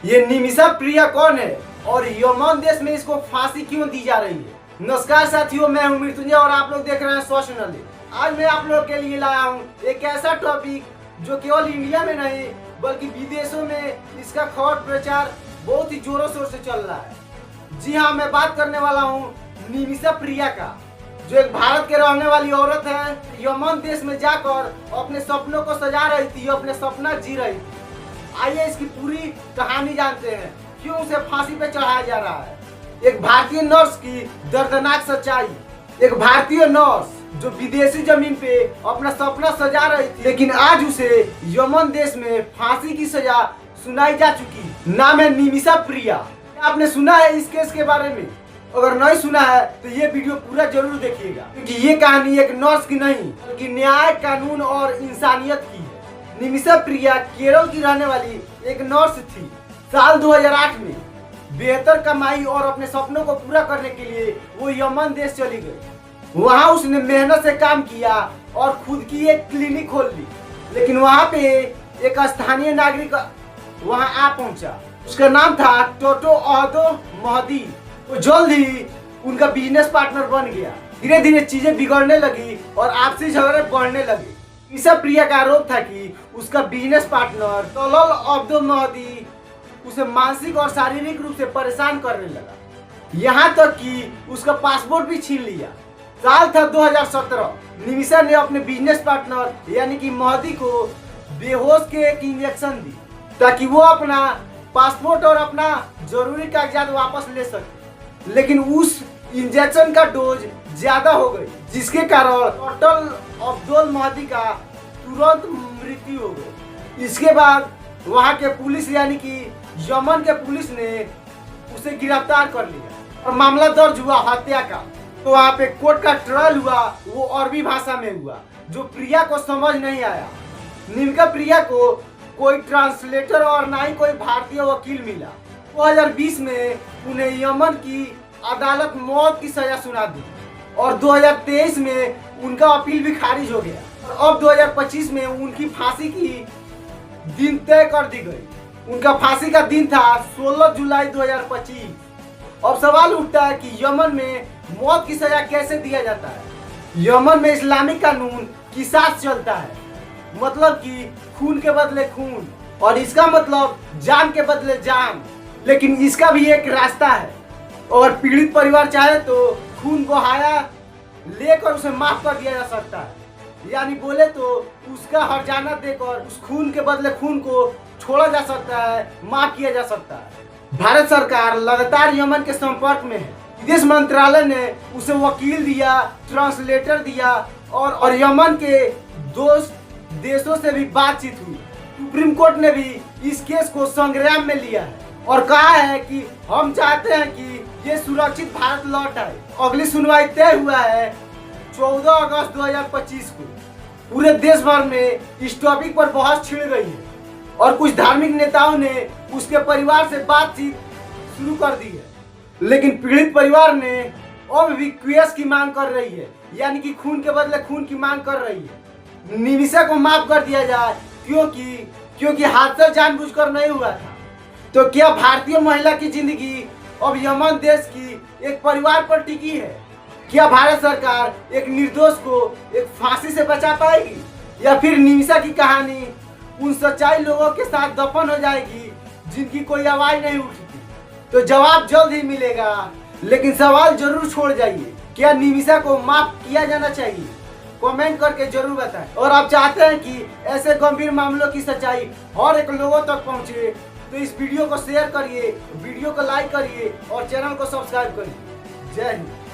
ये निमिषा प्रिया कौन है और यमन देश में इसको फांसी क्यों दी जा रही है? नमस्कार साथियों, मैं हूं मृत्युंजय और आप लोग देख रहे हैं सोशल नॉलेज। आज मैं आप लोगों के लिए लाया हूं एक ऐसा टॉपिक जो केवल इंडिया में नहीं बल्कि विदेशों में इसका खबर प्रचार बहुत ही जोरों शोर से चल रहा है। जी हाँ, मैं बात करने वाला हूँ निमिषा प्रिया का, जो एक भारत के रहने वाली औरत है। यमन देश में जाकर अपने सपनों को सजा रही थी, अपने सपना जी रही थी। आइए इसकी पूरी कहानी जानते हैं, क्यों उसे फांसी पे चढ़ाया जा रहा है। एक भारतीय नर्स की दर्दनाक सच्चाई। एक भारतीय नर्स जो विदेशी जमीन पे अपना सपना सजा रही थी, लेकिन आज उसे यमन देश में फांसी की सजा सुनाई जा चुकी। नाम है निमिषा प्रिया। आपने सुना है इस केस के बारे में? अगर नहीं सुना है तो ये वीडियो पूरा जरूर देखिएगा, क्योंकि ये कहानी एक नर्स की नहीं बल्कि न्याय, कानून और इंसानियत की है। निमिषा प्रिया केरल की रहने वाली एक नर्स थी। साल 2008 में बेहतर कमाई और अपने सपनों को पूरा करने के लिए वो यमन देश चली गई। वहाँ उसने मेहनत से काम किया और खुद की एक क्लिनिक खोल ली। लेकिन वहाँ पे एक स्थानीय नागरिक वहाँ आ पहुंचा। उसका नाम था टोटो अहदो महदी। वो जल्द ही उनका बिजनेस पार्टनर बन गया। धीरे धीरे चीजें बिगड़ने लगी और आपसी झगड़े बढ़ने लगे। निमिषा प्रिया का आरोप था कि उसका बिजनेस पार्टनर तोलल अब्दो महदी उसे मानसिक और शारीरिक रूप से परेशान करने लगा, यहाँ तक कि उसका पासपोर्ट भी छीन लिया। साल था 2017। निमिषा ने अपने बिजनेस पार्टनर यानी कि महदी को बेहोश के एक इंजेक्शन दी ताकि वो अपना पासपोर्ट और अपना जरूरी कागजात वापस ले सके। लेकिन उस इंजेक्शन का डोज ज्यादा हो गई, जिसके कारण टोटल अब्दुल महदी का तुरंत मृत्यु हो गई। इसके बाद वहां के पुलिस यानी कि यमन के पुलिस ने उसे गिरफ्तार कर लिया और मामला दर्ज हुआ हत्या का। तो वहाँ पे कोर्ट का ट्रायल हुआ, वो अरबी भाषा में हुआ, जो प्रिया को समझ नहीं आया। निमिषा प्रिया को कोई ट्रांसलेटर और ना ही कोई भारतीय वकील मिला। 2020 में उन्हें यमन की अदालत मौत की सजा सुना दी और 2023 में उनका अपील भी खारिज हो गया। और अब 2025 में उनकी फांसी की दिन तय कर दी गई। उनका फांसी का दिन था 16 जुलाई 2025। अब सवाल उठता है कि यमन में मौत की सजा कैसे दिया जाता है। यमन में इस्लामिक कानून किसास चलता है, मतलब कि खून के बदले खून, और इसका मतलब जान के बदले जान। लेकिन इसका भी एक रास्ता है, और पीड़ित परिवार चाहे तो खून बहाया लेकर उसे माफ कर दिया जा सकता है, यानी बोले तो उसका हर्जाना देकर उस खून के बदले खून को छोड़ा जा सकता है, माफ किया जा सकता है। भारत सरकार लगातार यमन के संपर्क में है। विदेश मंत्रालय ने उसे वकील दिया, ट्रांसलेटर दिया और यमन के दोस्त देशों से भी बातचीत हुई। सुप्रीम कोर्ट ने भी इस केस को संज्ञान में लिया है और कहा है कि हम चाहते हैं कि ये सुरक्षित भारत लौट आए। अगली सुनवाई तय हुआ है 14 अगस्त 2025 को। पूरे देश भर में इस टॉपिक पर बहस छिड़ गई है और कुछ धार्मिक नेताओं ने उसके परिवार से बातचीत शुरू कर दी है। लेकिन पीड़ित परिवार ने अब भी केस की मांग कर रही है, यानी कि खून के बदले खून की मांग कर रही है। निमिषा को माफ कर दिया जाए, क्योंकि हादसा जानबूझकर नहीं हुआ था। तो क्या भारतीय महिला की जिंदगी अब यमन देश की एक परिवार पर टिकी है? क्या भारत सरकार एक निर्दोष को एक फांसी से बचा पाएगी, या फिर निमिषा की कहानी उन सच्चाई लोगों के साथ दफन हो जाएगी जिनकी कोई आवाज नहीं उठती? तो जवाब जल्द ही मिलेगा, लेकिन सवाल जरूर छोड़ जाइए, क्या निमिषा को माफ किया जाना चाहिए? कमेंट करके जरूर बताएं। और आप चाहते हैं कि ऐसे गंभीर मामलों की सच्चाई हर एक लोगों तक पहुंचे तो इस वीडियो को शेयर करिए, वीडियो को लाइक करिए और चैनल को सब्सक्राइब करिए। जय हिंद।